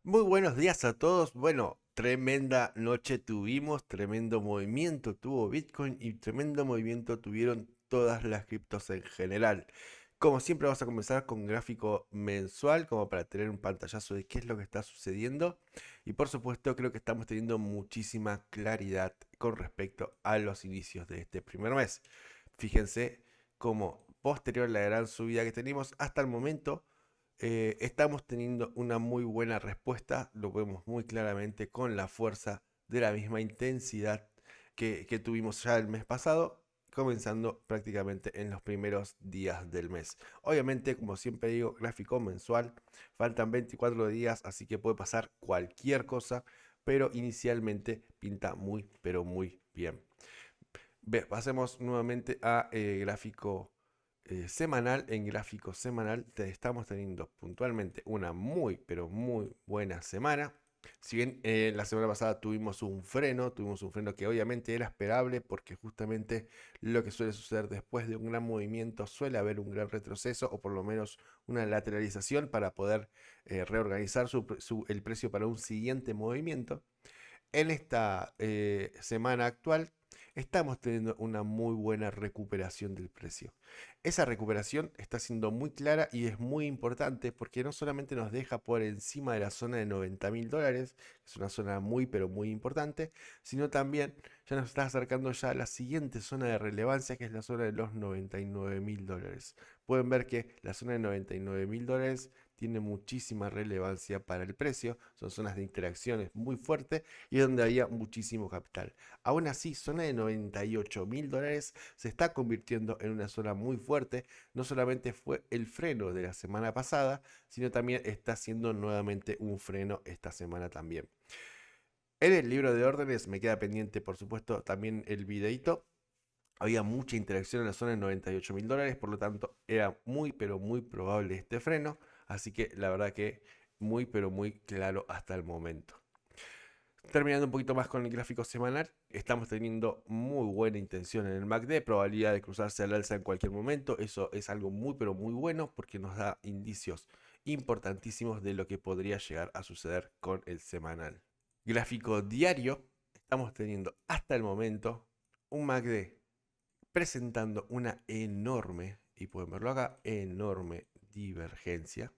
Muy buenos días a todos. Bueno, tremenda noche tuvimos, tremendo movimiento tuvo Bitcoin y tremendo movimiento tuvieron todas las criptos en general. Como siempre vamos a comenzar con gráfico mensual como para tener un pantallazo de qué es lo que está sucediendo. Y por supuesto creo que estamos teniendo muchísima claridad con respecto a los inicios de este primer mes. Fíjense cómo posterior a la gran subida que tenemos hasta el momento estamos teniendo una muy buena respuesta, lo vemos muy claramente con la fuerza de la misma intensidad que tuvimos ya el mes pasado, comenzando prácticamente en los primeros días del mes. Obviamente, como siempre digo, gráfico mensual, faltan 24 días, así que puede pasar cualquier cosa, pero inicialmente pinta muy, pero muy bien. Pasemos nuevamente a gráfico semanal. En gráfico semanal estamos teniendo puntualmente una muy, pero muy buena semana. Si bien la semana pasada tuvimos un freno que obviamente era esperable porque justamente lo que suele suceder después de un gran movimiento suele haber un gran retroceso o por lo menos una lateralización para poder reorganizar el precio para un siguiente movimiento. En esta semana actual estamos teniendo una muy buena recuperación del precio. Esa recuperación está siendo muy clara y es muy importante porque no solamente nos deja por encima de la zona de 90.000 dólares, que es una zona muy pero muy importante, sino también ya nos está acercando ya a la siguiente zona de relevancia, que es la zona de los 99.000 dólares. Pueden ver que la zona de 99.000 dólares tiene muchísima relevancia para el precio, son zonas de interacciones muy fuertes y donde había muchísimo capital. Aún así, zona de 98.000 dólares se está convirtiendo en una zona muy fuerte. No solamente fue el freno de la semana pasada, sino también está siendo nuevamente un freno esta semana también. En el libro de órdenes me queda pendiente, por supuesto, también el videito. Había mucha interacción en la zona de 98.000 dólares, por lo tanto era muy pero muy probable este freno. Así que la verdad que muy pero muy claro hasta el momento. Terminando un poquito más con el gráfico semanal, estamos teniendo muy buena intención en el MACD, probabilidad de cruzarse al alza en cualquier momento. Eso es algo muy pero muy bueno porque nos da indicios importantísimos de lo que podría llegar a suceder con el semanal. Gráfico diario, estamos teniendo hasta el momento un MACD presentando una enorme, y pueden verlo acá, enorme divergencia.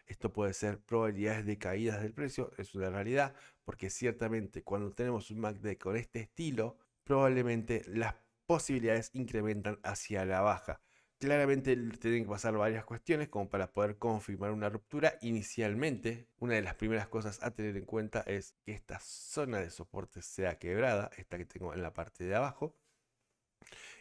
Esto puede ser probabilidades de caídas del precio, es una realidad, porque ciertamente cuando tenemos un MACD con este estilo, probablemente las posibilidades incrementan hacia la baja. Claramente tienen que pasar varias cuestiones como para poder confirmar una ruptura. Inicialmente, una de las primeras cosas a tener en cuenta es que esta zona de soporte sea quebrada, esta que tengo en la parte de abajo.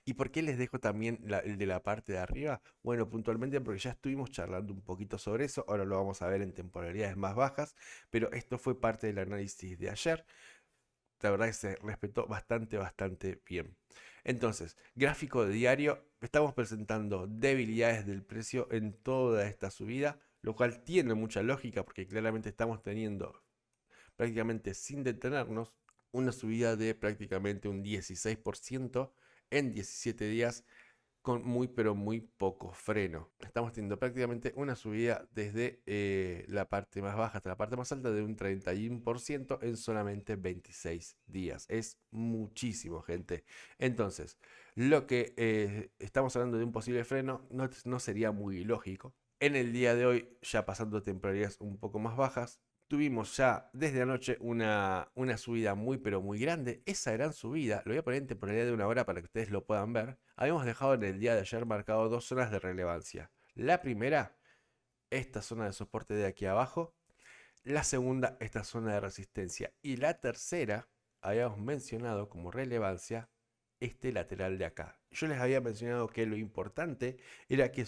¿Y por qué les dejo también el de la parte de arriba? Bueno, puntualmente porque ya estuvimos charlando un poquito sobre eso, ahora lo vamos a ver en temporalidades más bajas, pero esto fue parte del análisis de ayer. La verdad que se respetó bastante, bastante bien. Entonces, gráfico de diario, estamos presentando debilidades del precio en toda esta subida, lo cual tiene mucha lógica porque claramente estamos teniendo prácticamente sin detenernos una subida de prácticamente un 16% en 17 días con muy pero muy poco freno. Estamos teniendo prácticamente una subida desde la parte más baja hasta la parte más alta de un 31% en solamente 26 días. Es muchísimo, gente. Entonces, lo que estamos hablando de un posible freno no sería muy lógico. En el día de hoy, ya pasando temporalidades un poco más bajas, tuvimos ya desde anoche una subida muy pero muy grande. Esa gran subida, lo voy a poner en temporalidad de una hora para que ustedes lo puedan ver. Habíamos dejado en el día de ayer marcado dos zonas de relevancia. La primera, esta zona de soporte de aquí abajo. La segunda, esta zona de resistencia. Y la tercera, habíamos mencionado como relevancia este lateral de acá. Yo les había mencionado que lo importante era que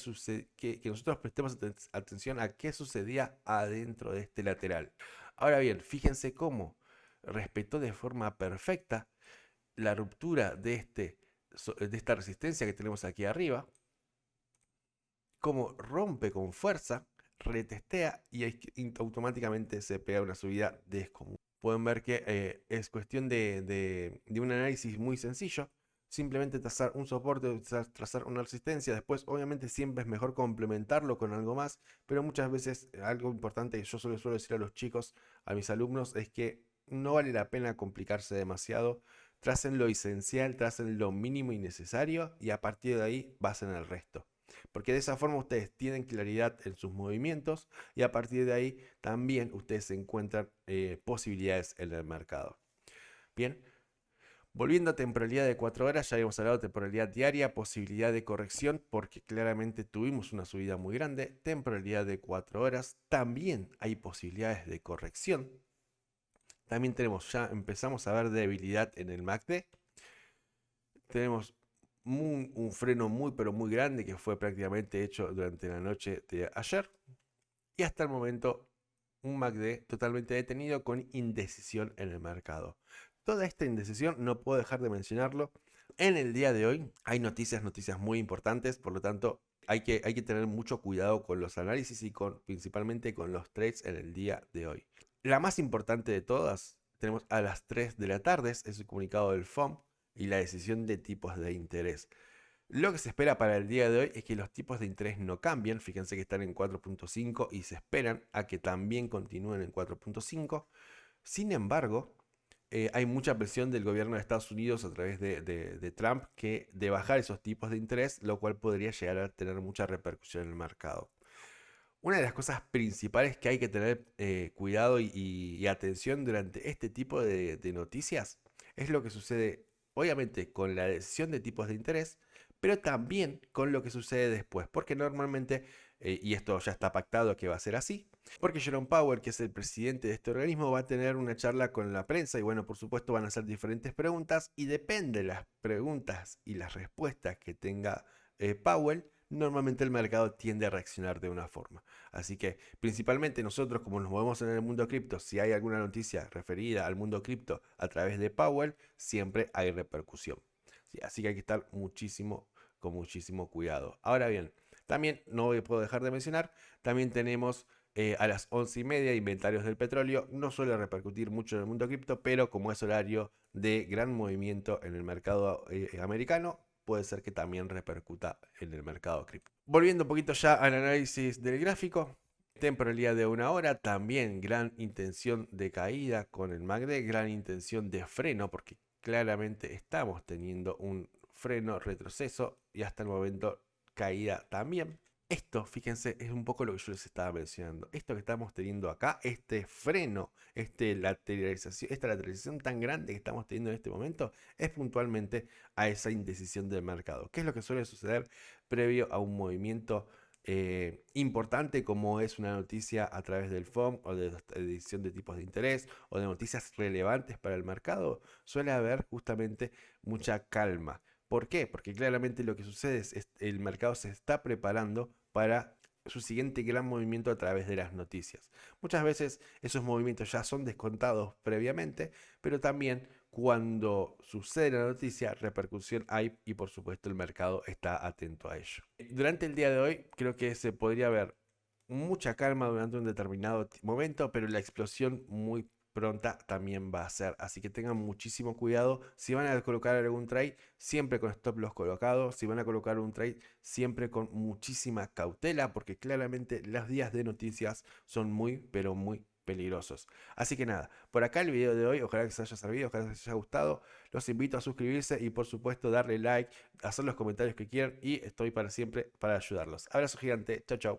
nosotros prestemos atención a qué sucedía adentro de este lateral. Ahora bien, fíjense cómo respetó de forma perfecta la ruptura de esta resistencia que tenemos aquí arriba, cómo rompe con fuerza, retestea y automáticamente se pega una subida descomunal. Pueden ver que es cuestión de un análisis muy sencillo. simplemente trazar un soporte, trazar una resistencia. Después, obviamente, siempre es mejor complementarlo con algo más, pero muchas veces algo importante que yo suelo decir a los chicos, a mis alumnos, es que no vale la pena complicarse demasiado. Tracen lo esencial, tracen lo mínimo y necesario y a partir de ahí basen el resto. Porque de esa forma ustedes tienen claridad en sus movimientos y a partir de ahí también ustedes encuentran posibilidades en el mercado. Bien, volviendo a temporalidad de 4 horas, ya habíamos hablado de temporalidad diaria, posibilidad de corrección, porque claramente tuvimos una subida muy grande. Temporalidad de 4 horas, también hay posibilidades de corrección. También tenemos, ya empezamos a ver debilidad en el MACD. Tenemos un freno muy pero muy grande que fue prácticamente hecho durante la noche de ayer. Y hasta el momento un MACD totalmente detenido con indecisión en el mercado. Toda esta indecisión no puedo dejar de mencionarlo. En el día de hoy hay noticias muy importantes, por lo tanto hay que tener mucho cuidado con los análisis y principalmente con los trades en el día de hoy. La más importante de todas, tenemos a las 3 de la tarde, es el comunicado del FOM y la decisión de tipos de interés. Lo que se espera para el día de hoy es que los tipos de interés no cambien. Fíjense que están en 4.5 y se esperan a que también continúen en 4.5. Sin embargo, hay mucha presión del gobierno de Estados Unidos a través de Trump de bajar esos tipos de interés, lo cual podría llegar a tener mucha repercusión en el mercado. Una de las cosas principales que hay que tener cuidado y atención durante este tipo de noticias es lo que sucede, obviamente, con la decisión de tipos de interés, pero también con lo que sucede después, porque normalmente, y esto ya está pactado que va a ser así, porque Jerome Powell, que es el presidente de este organismo, va a tener una charla con la prensa y bueno, por supuesto van a hacer diferentes preguntas y depende de las preguntas y las respuestas que tenga Powell, normalmente el mercado tiende a reaccionar de una forma. Así que principalmente nosotros como nos movemos en el mundo cripto, si hay alguna noticia referida al mundo cripto a través de Powell, siempre hay repercusión. ¿Sí? Así que hay que estar con muchísimo cuidado. Ahora bien, también no puedo dejar de mencionar, también tenemos a las 11:30 inventarios del petróleo. No suele repercutir mucho en el mundo cripto, pero como es horario de gran movimiento en el mercado americano, puede ser que también repercuta en el mercado cripto. Volviendo un poquito ya al análisis del gráfico, temporalidad de 1 hora, también gran intención de caída con el MACD, gran intención de freno, porque claramente estamos teniendo un freno retroceso y hasta el momento caída también. Esto, fíjense, es un poco lo que yo les estaba mencionando. Esto que estamos teniendo acá, este freno, esta lateralización tan grande que estamos teniendo en este momento, es puntualmente a esa indecisión del mercado. ¿Qué es lo que suele suceder previo a un movimiento importante como es una noticia a través del FOM o de la decisión de tipos de interés o de noticias relevantes para el mercado? Suele haber justamente mucha calma. ¿Por qué? Porque claramente lo que sucede es el mercado se está preparando para su siguiente gran movimiento a través de las noticias. Muchas veces esos movimientos ya son descontados previamente, pero también cuando sucede la noticia, repercusión hay y por supuesto el mercado está atento a ello. Durante el día de hoy creo que se podría ver mucha calma durante un determinado momento, pero la explosión muy pronta también va a ser. Así que tengan muchísimo cuidado. Si van a colocar algún trade, siempre con stop loss colocados. Si van a colocar un trade, siempre con muchísima cautela, porque claramente los días de noticias son muy, pero muy peligrosos. Así que nada, por acá el video de hoy, ojalá que les haya servido, ojalá que les haya gustado. Los invito a suscribirse y por supuesto darle like, hacer los comentarios que quieran y estoy para siempre para ayudarlos. Abrazo gigante, chao chao.